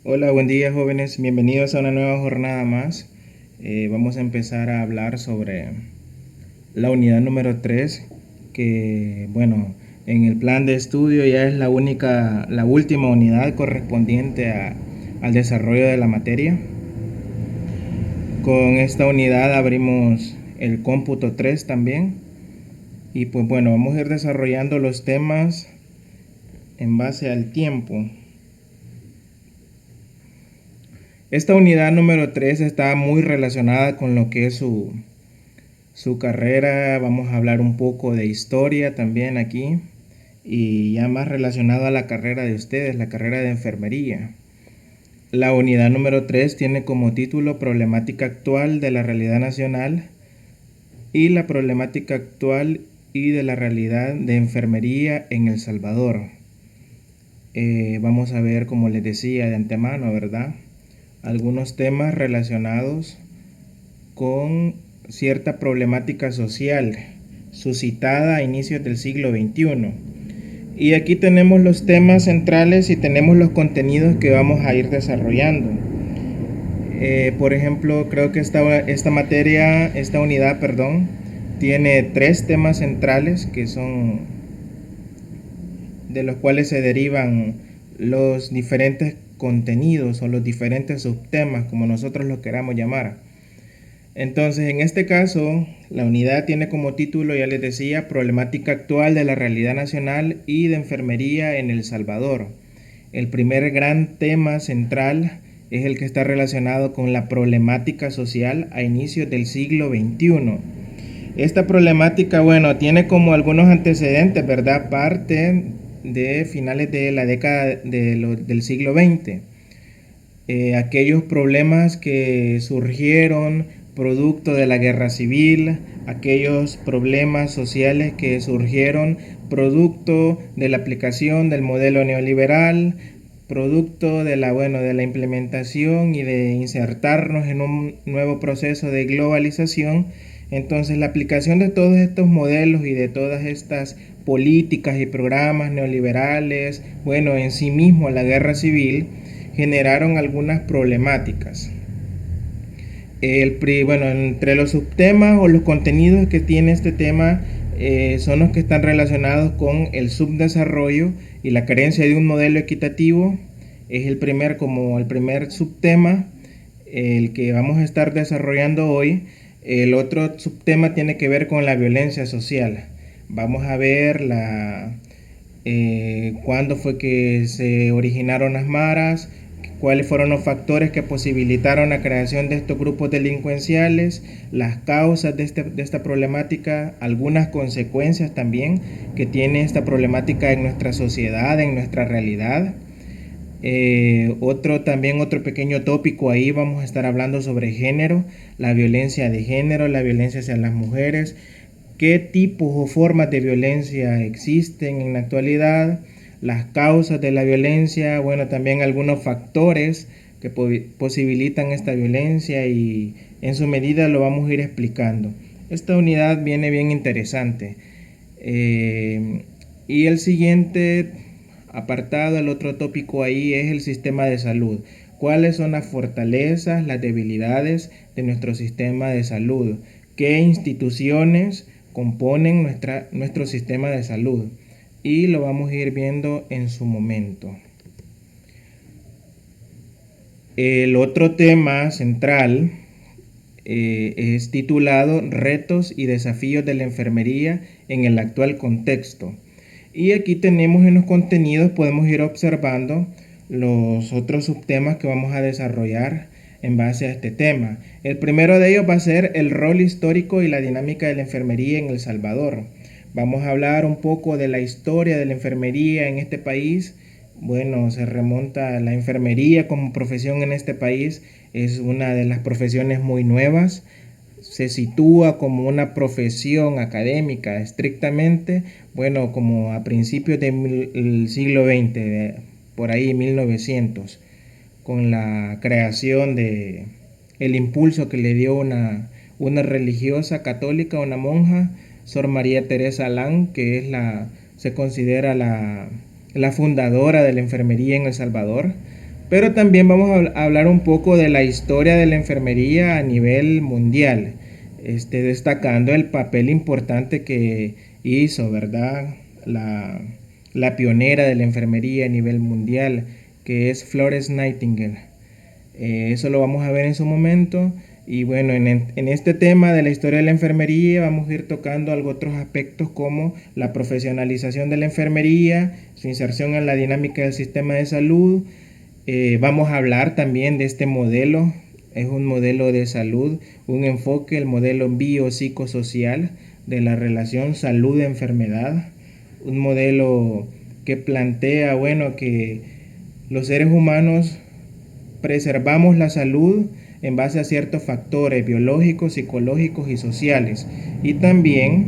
Hola, buen día jóvenes, bienvenidos a una nueva jornada más. Vamos a empezar a hablar sobre la unidad número 3, que bueno, en el plan de estudio ya es la última unidad correspondiente al desarrollo de la materia. Con esta unidad abrimos el cómputo 3 también. Y pues bueno, vamos a ir desarrollando los temas en base al tiempo. Esta unidad número 3 está muy relacionada con lo que es su carrera. Vamos a hablar un poco de historia también aquí y ya más relacionado a la carrera de ustedes, la carrera de enfermería. La unidad número 3 tiene como título Problemática actual de la realidad nacional y la problemática actual y de la realidad de enfermería en El Salvador. Vamos a ver, como les decía de antemano, ¿verdad? Algunos temas relacionados con cierta problemática social suscitada a inicios del siglo XXI. Y aquí tenemos los temas centrales y tenemos los contenidos que vamos a ir desarrollando. Por ejemplo, creo que esta unidad, perdón, tiene tres temas centrales que son de los cuales se derivan los diferentes contenidos o los diferentes subtemas, como nosotros los queramos llamar. Entonces, en este caso, la unidad tiene como título, ya les decía, Problemática actual de la realidad nacional y de enfermería en El Salvador. El primer gran tema central es el que está relacionado con la problemática social a inicios del siglo XXI. Esta problemática, bueno, tiene como algunos antecedentes, ¿verdad? Parte de finales de la década del siglo XX. Aquellos problemas que surgieron producto de la guerra civil, aquellos problemas sociales que surgieron producto de la aplicación del modelo neoliberal, producto de la implementación y de insertarnos en un nuevo proceso de globalización. Entonces, la aplicación de todos estos modelos y de todas estas políticas y programas neoliberales, bueno, en sí mismo la guerra civil, generaron algunas problemáticas. Entre los subtemas o los contenidos que tiene este tema son los que están relacionados con el subdesarrollo y la carencia de un modelo equitativo. Es como el primer subtema, el que vamos a estar desarrollando hoy. El otro subtema tiene que ver con la violencia social. Vamos a ver cuándo fue que se originaron las maras, cuáles fueron los factores que posibilitaron la creación de estos grupos delincuenciales, las causas de esta problemática, algunas consecuencias también que tiene esta problemática en nuestra sociedad, en nuestra realidad. Otro pequeño tópico ahí, vamos a estar hablando sobre género, la violencia de género, la violencia hacia las mujeres, qué tipos o formas de violencia existen en la actualidad, las causas de la violencia, bueno, también algunos factores que posibilitan esta violencia y en su medida lo vamos a ir explicando. Esta unidad viene bien interesante. Y el siguiente apartado, el otro tópico ahí es el sistema de salud. ¿Cuáles son las fortalezas, las debilidades de nuestro sistema de salud? ¿Qué instituciones componen nuestro sistema de salud? Y lo vamos a ir viendo en su momento. El otro tema central es titulado Retos y desafíos de la enfermería en el actual contexto. Y aquí tenemos en los contenidos, podemos ir observando los otros subtemas que vamos a desarrollar en base a este tema. El primero de ellos va a ser el rol histórico y la dinámica de la enfermería en El Salvador. Vamos a hablar un poco de la historia de la enfermería en este país. Bueno, se remonta a la enfermería como profesión en este país. Es una de las profesiones muy nuevas. Se sitúa como una profesión académica estrictamente, bueno, como a principios del siglo XX, por ahí 1900, con la creación de el impulso que le dio una religiosa católica, una monja, Sor María Teresa Lang, que se considera la fundadora de la enfermería en El Salvador. Pero también vamos a hablar un poco de la historia de la enfermería a nivel mundial, destacando el papel importante que hizo, ¿verdad? La, la pionera de la enfermería a nivel mundial, que es Florence Nightingale. Eso lo vamos a ver en su momento. Y bueno, en este tema de la historia de la enfermería vamos a ir tocando algo otros aspectos como la profesionalización de la enfermería, su inserción en la dinámica del sistema de salud. Vamos a hablar también de este modelo. Es un modelo de salud, un enfoque, el modelo biopsicosocial de la relación salud-enfermedad. Un modelo que plantea, bueno, que los seres humanos preservamos la salud en base a ciertos factores biológicos, psicológicos y sociales. Y también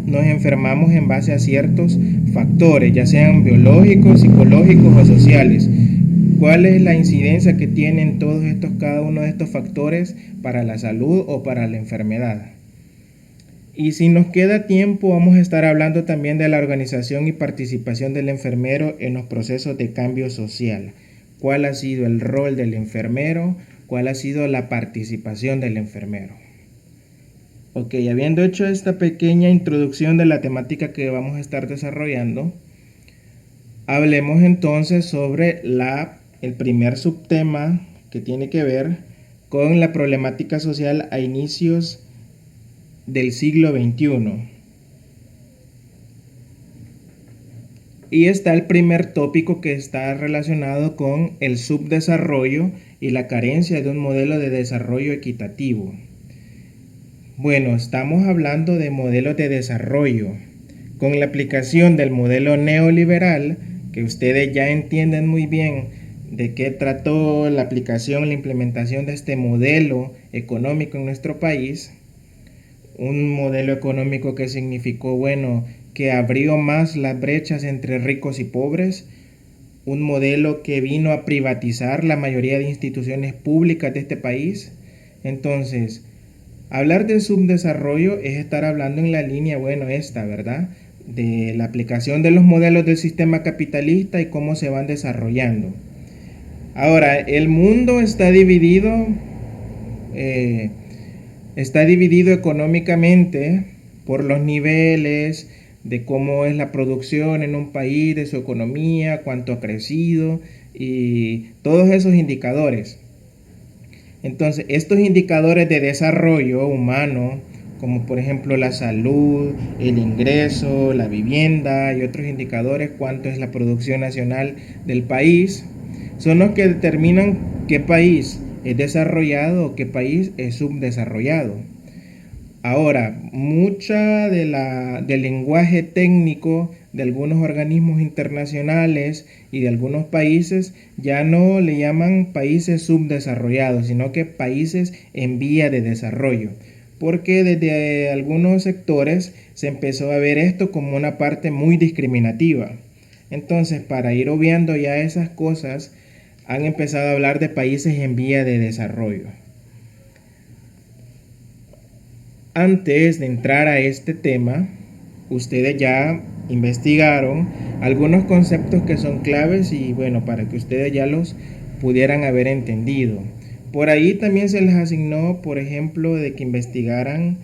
nos enfermamos en base a ciertos factores, ya sean biológicos, psicológicos o sociales. ¿Cuál es la incidencia que tienen todos estos, cada uno de estos factores para la salud o para la enfermedad? Y si nos queda tiempo, vamos a estar hablando también de la organización y participación del enfermero en los procesos de cambio social. ¿Cuál ha sido el rol del enfermero? ¿Cuál ha sido la participación del enfermero? Ok, habiendo hecho esta pequeña introducción de la temática que vamos a estar desarrollando, hablemos entonces sobre el primer subtema que tiene que ver con la problemática social a inicios del siglo XXI. Y está el primer tópico que está relacionado con el subdesarrollo y la carencia de un modelo de desarrollo equitativo. Bueno, estamos hablando de modelos de desarrollo. Con la aplicación del modelo neoliberal, que ustedes ya entienden muy bien de qué trató la aplicación, la implementación de este modelo económico en nuestro país, un modelo económico que significó, bueno, que abrió más las brechas entre ricos y pobres, un modelo que vino a privatizar la mayoría de instituciones públicas de este país. Entonces, hablar de subdesarrollo es estar hablando en la línea, bueno, ¿verdad? De la aplicación de los modelos del sistema capitalista y cómo se van desarrollando. Ahora, el mundo está dividido económicamente por los niveles de cómo es la producción en un país, de su economía, cuánto ha crecido y todos esos indicadores. Entonces, estos indicadores de desarrollo humano, como por ejemplo la salud, el ingreso, la vivienda y otros indicadores, cuánto es la producción nacional del país, son los que determinan qué país es desarrollado o qué país es subdesarrollado. Ahora, mucha del lenguaje técnico de algunos organismos internacionales y de algunos países ya no le llaman países subdesarrollados, sino que países en vía de desarrollo, porque desde algunos sectores se empezó a ver esto como una parte muy discriminativa. Entonces, para ir obviando ya esas cosas, han empezado a hablar de países en vía de desarrollo. Antes de entrar a este tema, ustedes ya investigaron algunos conceptos que son claves y bueno, para que ustedes ya los pudieran haber entendido. Por ahí también se les asignó, por ejemplo, de que investigaran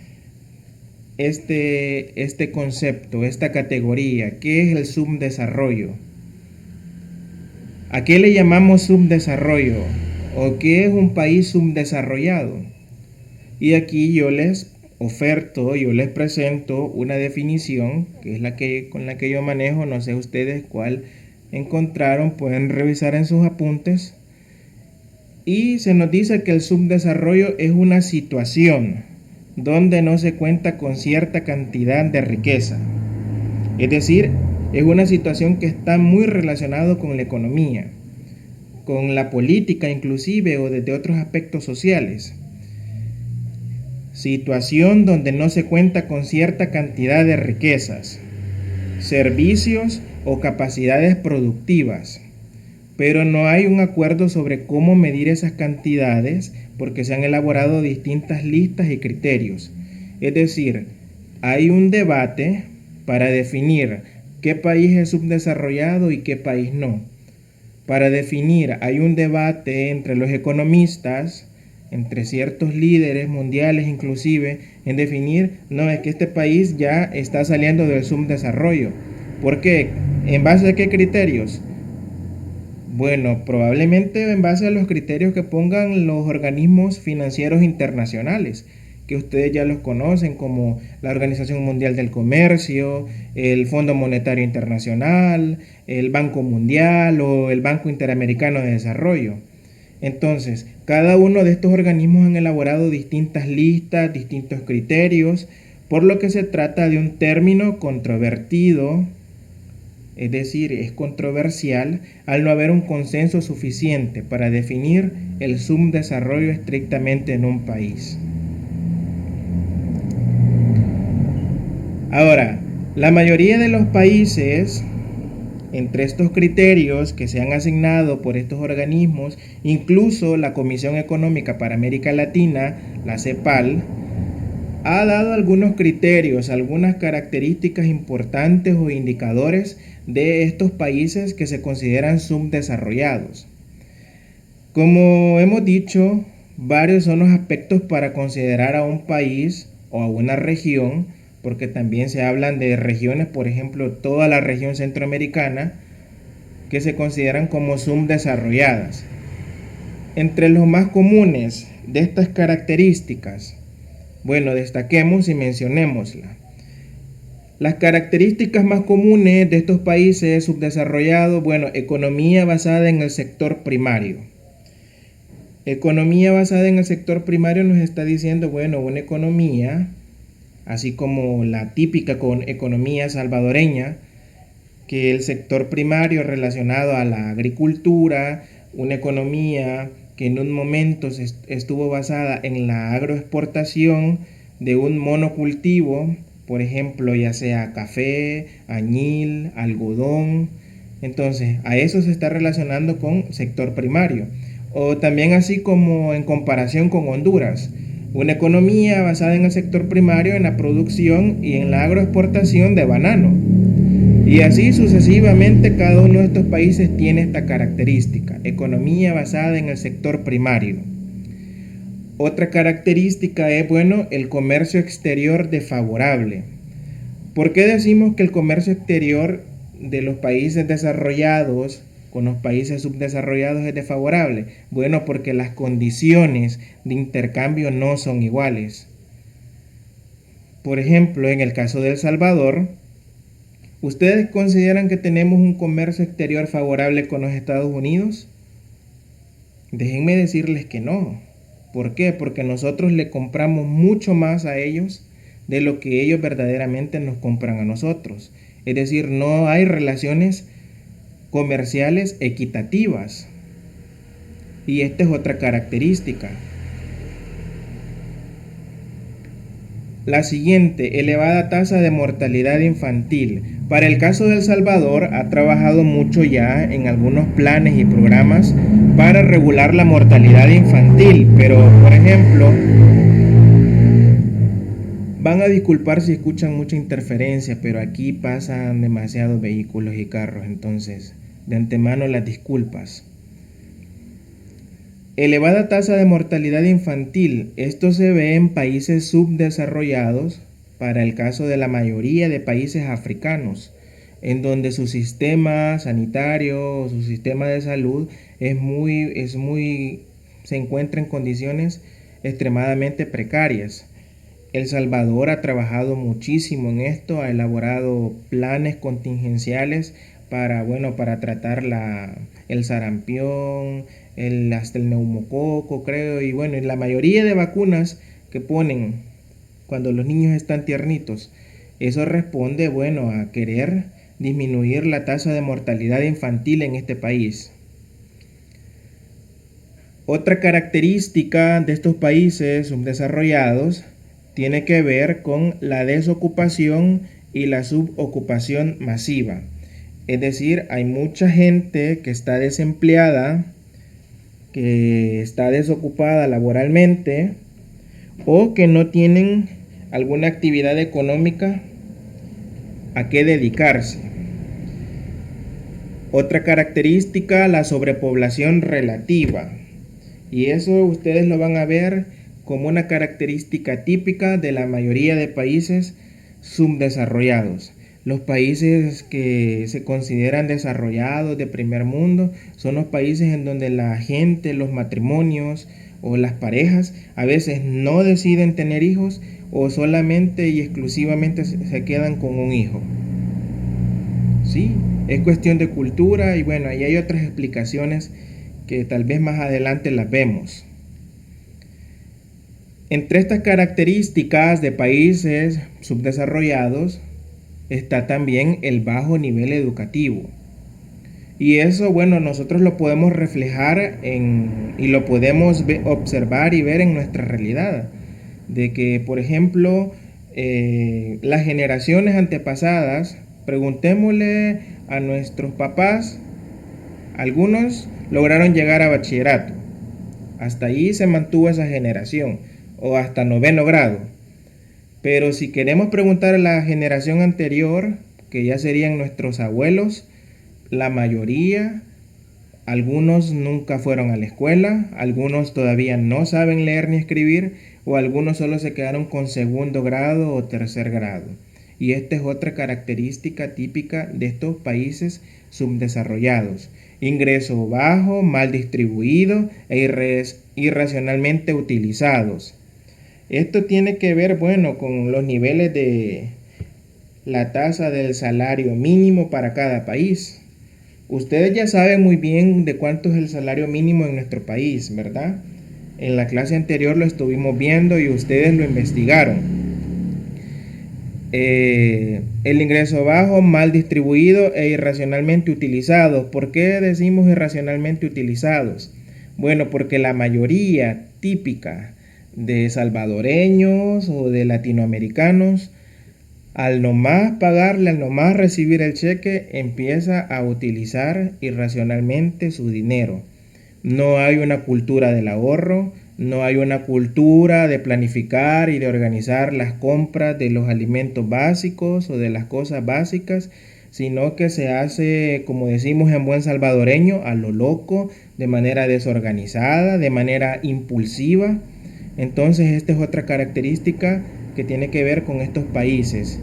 este concepto, esta categoría, ¿qué es el subdesarrollo? ¿A qué le llamamos subdesarrollo? ¿O qué es un país subdesarrollado? Y aquí yo les presento una definición, que es con la que yo manejo, no sé ustedes cuál encontraron, pueden revisar en sus apuntes. Y se nos dice que el subdesarrollo es una situación donde no se cuenta con cierta cantidad de riqueza. Es decir, es una situación que está muy relacionada con la economía, con la política inclusive o desde otros aspectos sociales. Situación donde no se cuenta con cierta cantidad de riquezas, servicios o capacidades productivas, pero no hay un acuerdo sobre cómo medir esas cantidades porque se han elaborado distintas listas y criterios. Es decir, hay un debate para definir qué país es subdesarrollado y qué país no. para definir, hay un debate entre los economistas, entre ciertos líderes mundiales inclusive, en definir, no, es que este país ya está saliendo del subdesarrollo. ¿Por qué? ¿En base a qué criterios? Bueno, probablemente en base a los criterios que pongan los organismos financieros internacionales, que ustedes ya los conocen, como la Organización Mundial del Comercio, el Fondo Monetario Internacional, el Banco Mundial o el Banco Interamericano de Desarrollo. Entonces, cada uno de estos organismos han elaborado distintas listas, distintos criterios, por lo que se trata de un término controvertido, es decir, es controversial al no haber un consenso suficiente para definir el subdesarrollo estrictamente en un país. Ahora, la mayoría de los países, entre estos criterios que se han asignado por estos organismos, incluso la Comisión Económica para América Latina, la CEPAL, ha dado algunos criterios, algunas características importantes o indicadores de estos países que se consideran subdesarrollados. Como hemos dicho, varios son los aspectos para considerar a un país o a una región, porque también se hablan de regiones, por ejemplo, toda la región centroamericana, que se consideran como subdesarrolladas. Entre los más comunes de estas características, bueno, destaquemos y mencionémosla. Las características más comunes de estos países subdesarrollados, bueno, economía basada en el sector primario. Economía basada en el sector primario nos está diciendo, bueno, una economía, así como la típica economía salvadoreña, que el sector primario relacionado a la agricultura, una economía que en un momento estuvo basada en la agroexportación de un monocultivo, por ejemplo, ya sea café, añil, algodón. Entonces, a eso se está relacionando con sector primario. O también así como en comparación con Honduras, una economía basada en el sector primario, en la producción y en la agroexportación de banano. Y así sucesivamente cada uno de estos países tiene esta característica, economía basada en el sector primario. Otra característica es, bueno, el comercio exterior desfavorable. ¿Por qué decimos que el comercio exterior de los países desarrollados con los países subdesarrollados es desfavorable? Bueno, porque las condiciones de intercambio no son iguales. Por ejemplo, en el caso de El Salvador, ¿ustedes consideran que tenemos un comercio exterior favorable con los Estados Unidos? Déjenme decirles que no. ¿Por qué? Porque nosotros le compramos mucho más a ellos de lo que ellos verdaderamente nos compran a nosotros. Es decir, no hay relaciones comerciales equitativas. Y esta es otra característica. La siguiente, elevada tasa de mortalidad infantil. Para el caso de El Salvador, ha trabajado mucho ya en algunos planes y programas para regular la mortalidad infantil, pero por ejemplo, van a disculpar si escuchan mucha interferencia, pero aquí pasan demasiados vehículos y carros, entonces de antemano las disculpas. Elevada tasa de mortalidad infantil. Esto se ve en países subdesarrollados, para el caso de la mayoría de países africanos, en donde su sistema sanitario, su sistema de salud se encuentra en condiciones extremadamente precarias. El Salvador ha trabajado muchísimo en esto, ha elaborado planes contingenciales para tratar el sarampión, hasta el neumococo, creo, y bueno, la mayoría de vacunas que ponen cuando los niños están tiernitos, eso responde, bueno, a querer disminuir la tasa de mortalidad infantil en este país. Otra característica de estos países subdesarrollados tiene que ver con la desocupación y la subocupación masiva. Es decir, hay mucha gente que está desempleada, que está desocupada laboralmente o que no tienen alguna actividad económica a qué dedicarse. Otra característica, la sobrepoblación relativa. Y eso ustedes lo van a ver como una característica típica de la mayoría de países subdesarrollados. Los países que se consideran desarrollados de primer mundo son los países en donde la gente, los matrimonios o las parejas a veces no deciden tener hijos o solamente y exclusivamente se quedan con un hijo. Sí, es cuestión de cultura y bueno, ahí hay otras explicaciones que tal vez más adelante las vemos. Entre estas características de países subdesarrollados está también el bajo nivel educativo. Y eso, bueno, nosotros lo podemos reflejar y lo podemos observar y ver en nuestra realidad. De que, por ejemplo, las generaciones antepasadas, preguntémosle a nuestros papás, algunos lograron llegar a bachillerato. Hasta ahí se mantuvo esa generación, o hasta 9º grado. Pero si queremos preguntar a la generación anterior, que ya serían nuestros abuelos, la mayoría, algunos nunca fueron a la escuela, algunos todavía no saben leer ni escribir, o algunos solo se quedaron con 2º grado o 3er grado. Y esta es otra característica típica de estos países subdesarrollados. Ingreso bajo, mal distribuido e irracionalmente utilizados. Esto tiene que ver, bueno, con los niveles de la tasa del salario mínimo para cada país. Ustedes ya saben muy bien de cuánto es el salario mínimo en nuestro país, ¿verdad? En la clase anterior lo estuvimos viendo y ustedes lo investigaron. El ingreso bajo, mal distribuido e irracionalmente utilizados. ¿Por qué decimos irracionalmente utilizados? Bueno, porque la mayoría típica de salvadoreños o de latinoamericanos, al nomás pagarle, al nomás recibir el cheque, empieza a utilizar irracionalmente su dinero. No hay una cultura del ahorro, no hay una cultura de planificar y de organizar las compras de los alimentos básicos o de las cosas básicas, sino que se hace, como decimos en buen salvadoreño, a lo loco, de manera desorganizada, de manera impulsiva. Entonces, esta es otra característica que tiene que ver con estos países.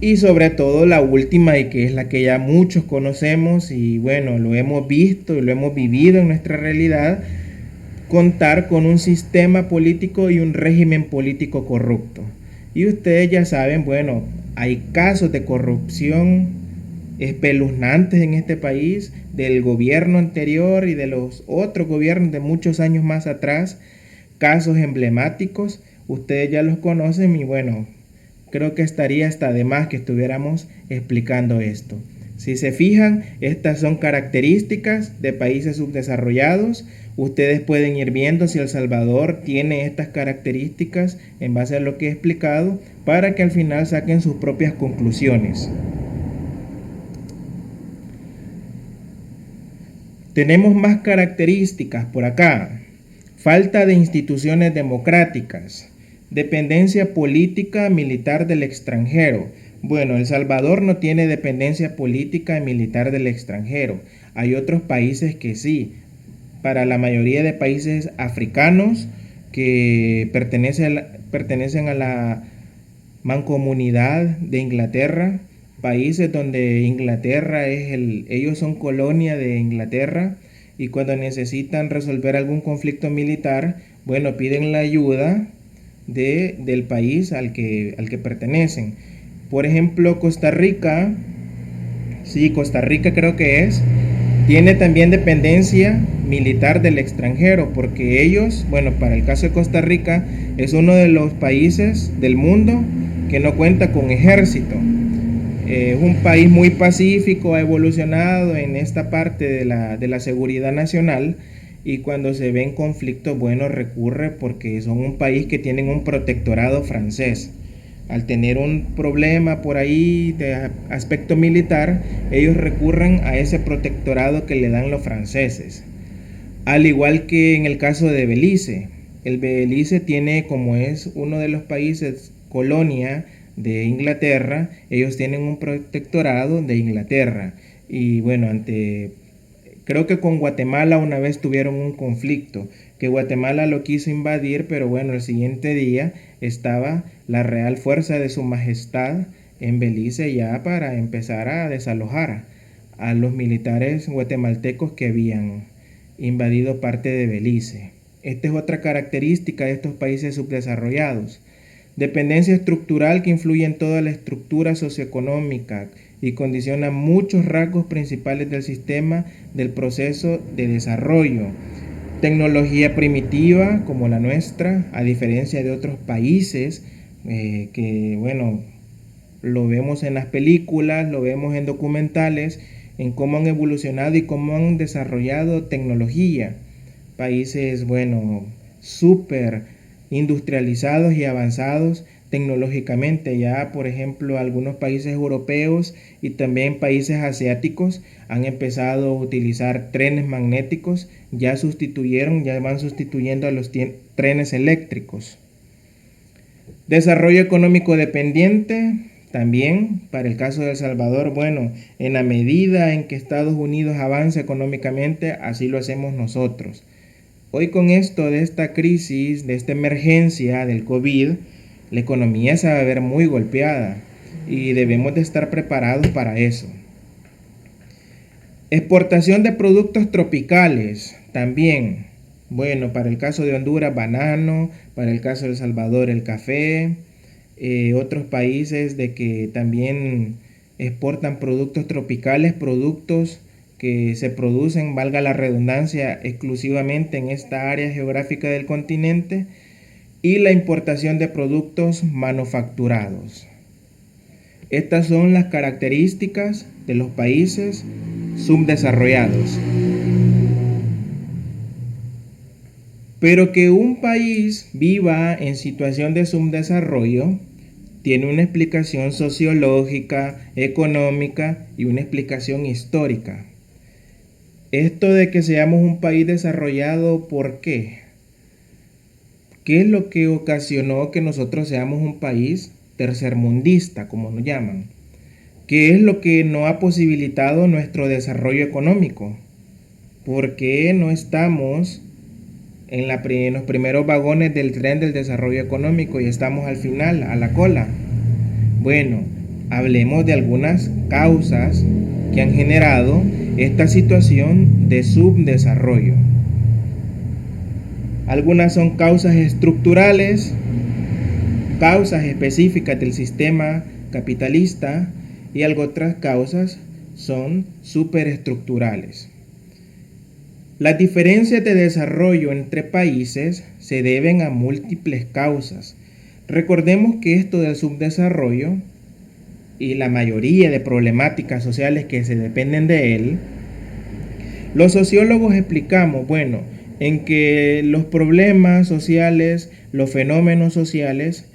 Y sobre todo la última, y que es la que ya muchos conocemos y bueno, lo hemos visto y lo hemos vivido en nuestra realidad, contar con un sistema político y un régimen político corrupto. Y ustedes ya saben, bueno, hay casos de corrupción espeluznantes en este país, del gobierno anterior y de los otros gobiernos de muchos años más atrás, casos emblemáticos, ustedes ya los conocen y bueno, creo que estaría hasta de más que estuviéramos explicando esto. Si se fijan, estas son características de países subdesarrollados. Ustedes pueden ir viendo si El Salvador tiene estas características en base a lo que he explicado para que al final saquen sus propias conclusiones. Tenemos más características por acá. Falta de instituciones democráticas. Dependencia política militar del extranjero. Bueno, El Salvador no tiene dependencia política y militar del extranjero. Hay otros países que sí. Para la mayoría de países africanos que pertenecen a la mancomunidad de Inglaterra, países donde Inglaterra ellos son colonia de Inglaterra y cuando necesitan resolver algún conflicto militar, bueno, piden la ayuda del país al que pertenecen. Por ejemplo, Costa Rica, sí, Costa Rica creo que tiene también dependencia militar del extranjero, porque ellos, bueno, para el caso de Costa Rica, es uno de los países del mundo que no cuenta con ejército. Es un país muy pacífico, ha evolucionado en esta parte de la seguridad nacional y cuando se ven conflictos, bueno, recurre porque son un país que tienen un protectorado francés. Al tener un problema por ahí de aspecto militar, ellos recurren a ese protectorado que le dan los franceses. Al igual que en el caso de Belice. El Belice tiene, como es uno de los países colonia de Inglaterra, ellos tienen un protectorado de Inglaterra. Y bueno, creo que con Guatemala una vez tuvieron un conflicto, que Guatemala lo quiso invadir, pero bueno, el siguiente día estaba la Real Fuerza de Su Majestad en Belice ya para empezar a desalojar a los militares guatemaltecos que habían invadido parte de Belice. Esta es otra característica de estos países subdesarrollados. Dependencia estructural que influye en toda la estructura socioeconómica y condiciona muchos rasgos principales del sistema del proceso de desarrollo. Tecnología primitiva como la nuestra, a diferencia de otros países que, bueno, lo vemos en las películas, lo vemos en documentales, en cómo han evolucionado y cómo han desarrollado tecnología. Países, bueno, súper industrializados y avanzados tecnológicamente. Ya, por ejemplo, algunos países europeos y también países asiáticos han empezado a utilizar trenes magnéticos, ya van sustituyendo a los trenes eléctricos. Desarrollo económico dependiente, también para el caso de El Salvador, bueno, en la medida en que Estados Unidos avanza económicamente, así lo hacemos nosotros. Hoy con esto de esta crisis, de esta emergencia del COVID, la economía se va a ver muy golpeada y debemos de estar preparados para eso. Exportación de productos tropicales, también. Bueno, para el caso de Honduras, banano, para el caso de El Salvador, el café, otros países de que también exportan productos tropicales, productos que se producen, valga la redundancia, exclusivamente en esta área geográfica del continente, y la importación de productos manufacturados. Estas son las características de los países subdesarrollados. Pero que un país viva en situación de subdesarrollo tiene una explicación sociológica, económica y una explicación histórica. Esto de que seamos un país desarrollado, ¿por qué? ¿Qué es lo que ocasionó que nosotros seamos un país tercermundista, como nos llaman? ¿Qué es lo que no ha posibilitado nuestro desarrollo económico? ¿Por qué no estamos en los primeros vagones del tren del desarrollo económico y estamos al final, a la cola? Bueno, hablemos de algunas causas que han generado esta situación de subdesarrollo. Algunas son causas estructurales, causas específicas del sistema capitalista, y otras causas son superestructurales. Las diferencias de desarrollo entre países se deben a múltiples causas. Recordemos que esto del subdesarrollo y la mayoría de problemáticas sociales que se dependen de él, los sociólogos explicamos, bueno, en que los problemas sociales, los fenómenos sociales,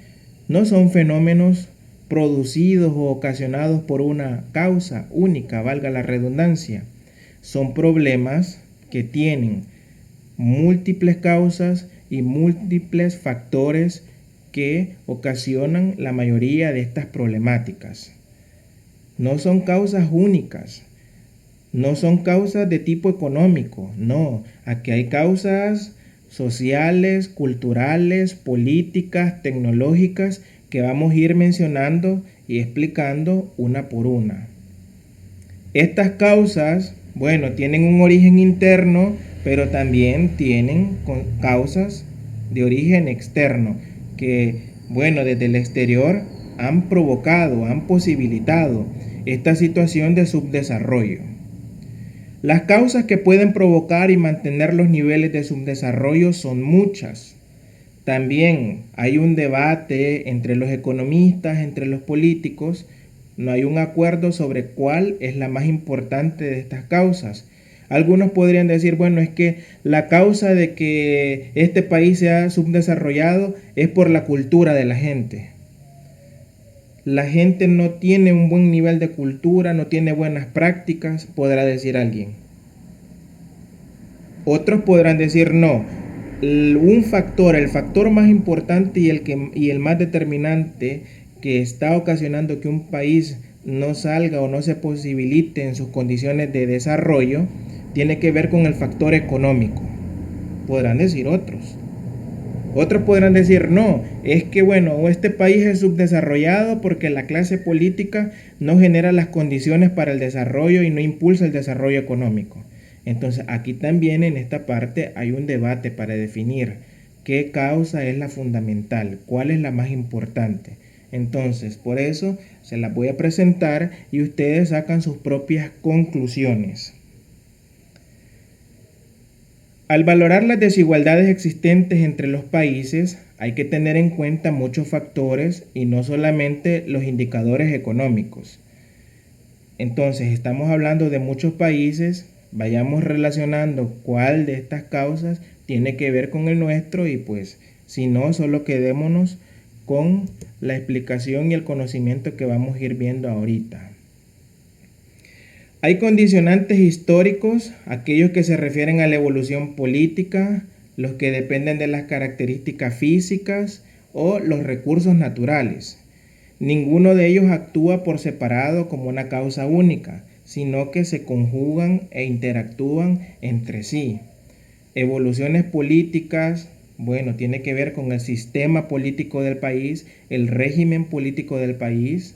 no son fenómenos producidos o ocasionados por una causa única, valga la redundancia. Son problemas que tienen múltiples causas y múltiples factores que ocasionan la mayoría de estas problemáticas. No son causas únicas, no son causas de tipo económico, no, aquí hay causas sociales, culturales, políticas, tecnológicas que vamos a ir mencionando y explicando una por una. Estas causas, bueno, tienen un origen interno, pero también tienen causas de origen externo, que, bueno, desde el exterior han provocado, han posibilitado esta situación de subdesarrollo. Las causas que pueden provocar y mantener los niveles de subdesarrollo son muchas. También hay un debate entre los economistas, entre los políticos. No hay un acuerdo sobre cuál es la más importante de estas causas. Algunos podrían decir, bueno, es que la causa de que este país sea subdesarrollado es por la cultura de la gente. La gente no tiene un buen nivel de cultura, no tiene buenas prácticas, podrá decir alguien. Otros podrán decir no. El factor más importante y el más determinante que está ocasionando que un país no salga o no se posibilite en sus condiciones de desarrollo, tiene que ver con el factor económico. Podrán decir otros. Otros podrán decir, no, es que bueno, este país es subdesarrollado porque la clase política no genera las condiciones para el desarrollo y no impulsa el desarrollo económico. Entonces aquí también en esta parte hay un debate para definir qué causa es la fundamental, cuál es la más importante. Entonces, por eso se las voy a presentar y ustedes sacan sus propias conclusiones. Al valorar las desigualdades existentes entre los países, hay que tener en cuenta muchos factores y no solamente los indicadores económicos. Entonces, estamos hablando de muchos países, vayamos relacionando cuál de estas causas tiene que ver con el nuestro y pues, si no, solo quedémonos con la explicación y el conocimiento que vamos a ir viendo ahorita. Hay condicionantes históricos, aquellos que se refieren a la evolución política, los que dependen de las características físicas o los recursos naturales. Ninguno de ellos actúa por separado como una causa única, sino que se conjugan e interactúan entre sí. Evoluciones políticas, bueno, tiene que ver con el sistema político del país, el régimen político del país,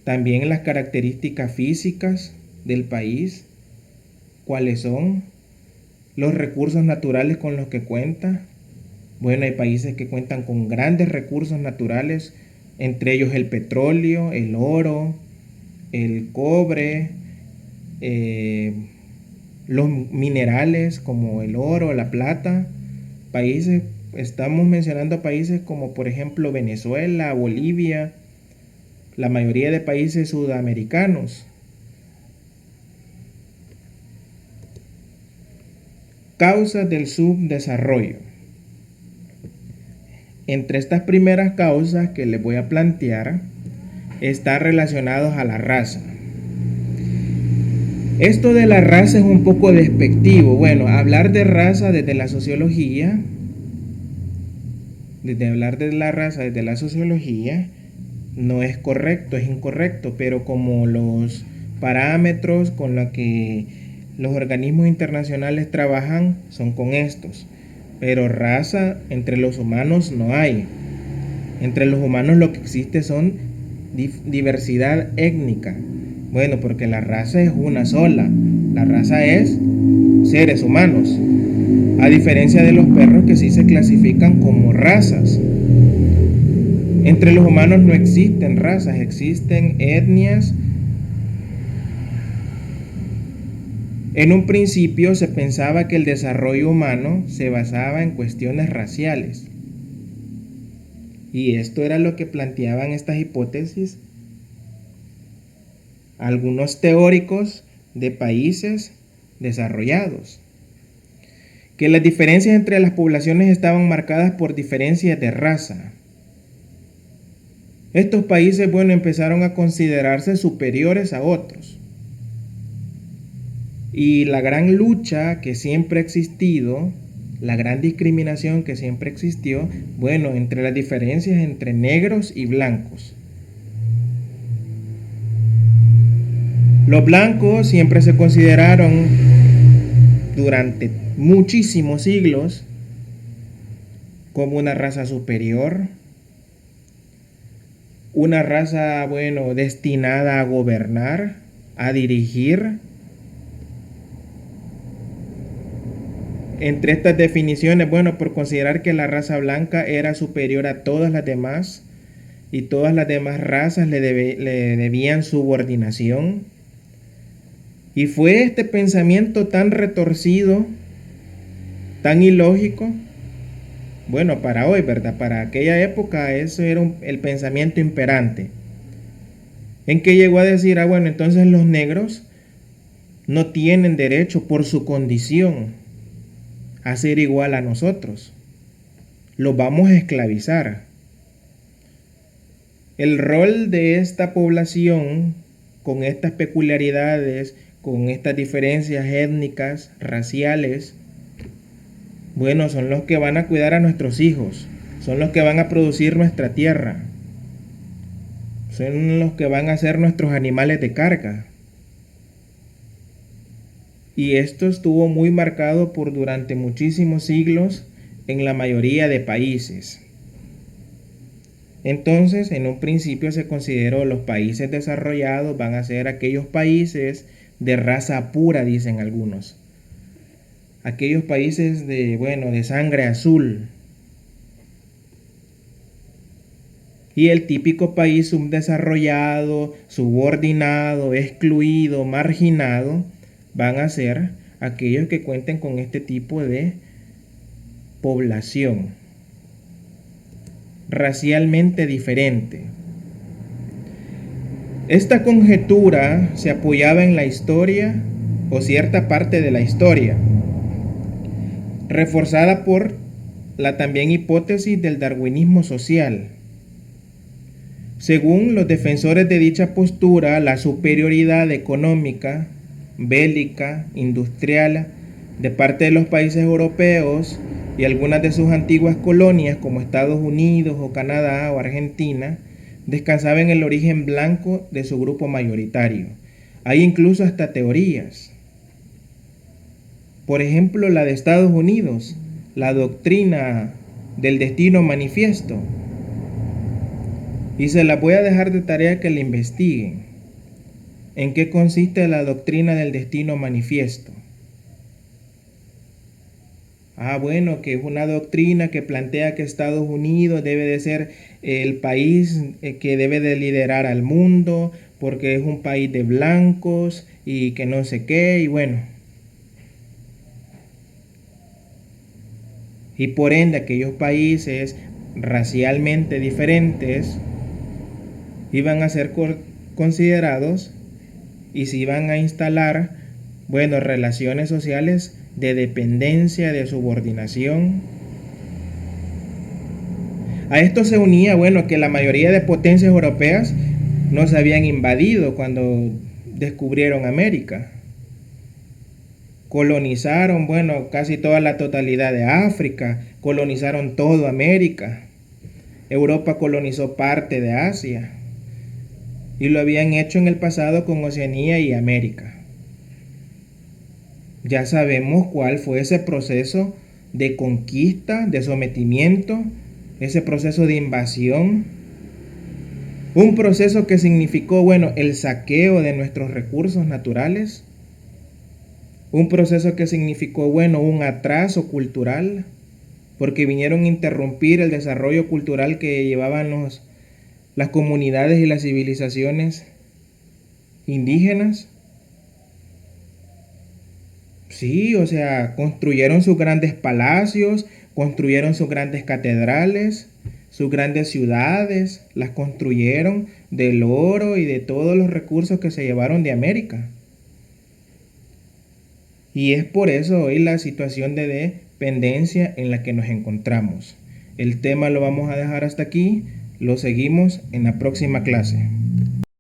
también las características físicas del país, cuáles son los recursos naturales con los que cuenta. Bueno, hay países que cuentan con grandes recursos naturales, entre ellos el petróleo, el oro, el cobre, los minerales como el oro, la plata. Países, estamos mencionando países como por ejemplo Venezuela, Bolivia, la mayoría de países sudamericanos. Causas del subdesarrollo. Entre estas primeras causas que les voy a plantear, están relacionados a la raza. Esto de la raza es un poco despectivo. Bueno, hablar de raza desde la sociología, no es correcto, es incorrecto, pero como los parámetros con los que los organismos internacionales trabajan son con estos. Pero raza entre los humanos no hay. Entre los humanos lo que existe son diversidad étnica. Bueno, porque la raza es una sola. La raza es seres humanos. A diferencia de los perros que sí se clasifican como razas. Entre los humanos no existen razas, existen etnias. En un principio se pensaba que el desarrollo humano se basaba en cuestiones raciales. Y esto era lo que planteaban estas hipótesis algunos teóricos de países desarrollados. Que las diferencias entre las poblaciones estaban marcadas por diferencias de raza. Estos países, bueno, empezaron a considerarse superiores a otros. Y la gran lucha que siempre ha existido, la gran discriminación que siempre existió, bueno, entre las diferencias entre negros y blancos. Los blancos siempre se consideraron durante muchísimos siglos como una raza superior, una raza, bueno, destinada a gobernar, a dirigir. Entre estas definiciones, bueno, por considerar que la raza blanca era superior a todas las demás y todas las demás razas le debían subordinación. Y fue este pensamiento tan retorcido, tan ilógico, bueno, para hoy, ¿verdad? Para aquella época eso era el pensamiento imperante. En que llegó a decir, bueno, entonces los negros no tienen derecho por su condición a ser igual a nosotros. Los vamos a esclavizar. El rol de esta población, con estas peculiaridades, con estas diferencias étnicas, raciales, bueno, son los que van a cuidar a nuestros hijos, son los que van a producir nuestra tierra. son los que van a ser nuestros animales de carga. Y esto estuvo muy marcado por durante muchísimos siglos en la mayoría de países. Entonces, en un principio se consideró los países desarrollados van a ser aquellos países de raza pura, dicen algunos. Aquellos países de sangre azul. Y el típico país subdesarrollado, subordinado, excluido, marginado, van a ser aquellos que cuenten con este tipo de población racialmente diferente. Esta conjetura se apoyaba en la historia o cierta parte de la historia, reforzada por la también hipótesis del darwinismo social. Según los defensores de dicha postura, la superioridad económica, bélica, industrial, de parte de los países europeos y algunas de sus antiguas colonias como Estados Unidos o Canadá o Argentina, descansaba en el origen blanco de su grupo mayoritario. Hay incluso hasta teorías. Por ejemplo, la de Estados Unidos, la doctrina del destino manifiesto. Y se la voy a dejar de tarea que la investiguen. ¿En qué consiste la doctrina del destino manifiesto? Bueno, que es una doctrina que plantea que Estados Unidos debe de ser el país que debe de liderar al mundo, porque es un país de blancos y que no sé qué, y bueno. Y por ende aquellos países racialmente diferentes iban a ser considerados y se iban a instalar, relaciones sociales de dependencia, de subordinación. A esto se unía, que la mayoría de potencias europeas nos habían invadido cuando descubrieron América. Colonizaron, casi toda la totalidad de África, colonizaron toda América. Europa colonizó parte de Asia. Y lo habían hecho en el pasado con Oceanía y América. Ya sabemos cuál fue ese proceso de conquista, de sometimiento, ese proceso de invasión. Un proceso que significó, el saqueo de nuestros recursos naturales. Un proceso que significó, un atraso cultural, porque vinieron a interrumpir el desarrollo cultural que llevaban las comunidades y las civilizaciones indígenas. Sí, construyeron sus grandes palacios, construyeron sus grandes catedrales, sus grandes ciudades, las construyeron del oro y de todos los recursos que se llevaron de América. Y es por eso hoy la situación de dependencia en la que nos encontramos. El tema lo vamos a dejar hasta aquí, lo seguimos en la próxima clase.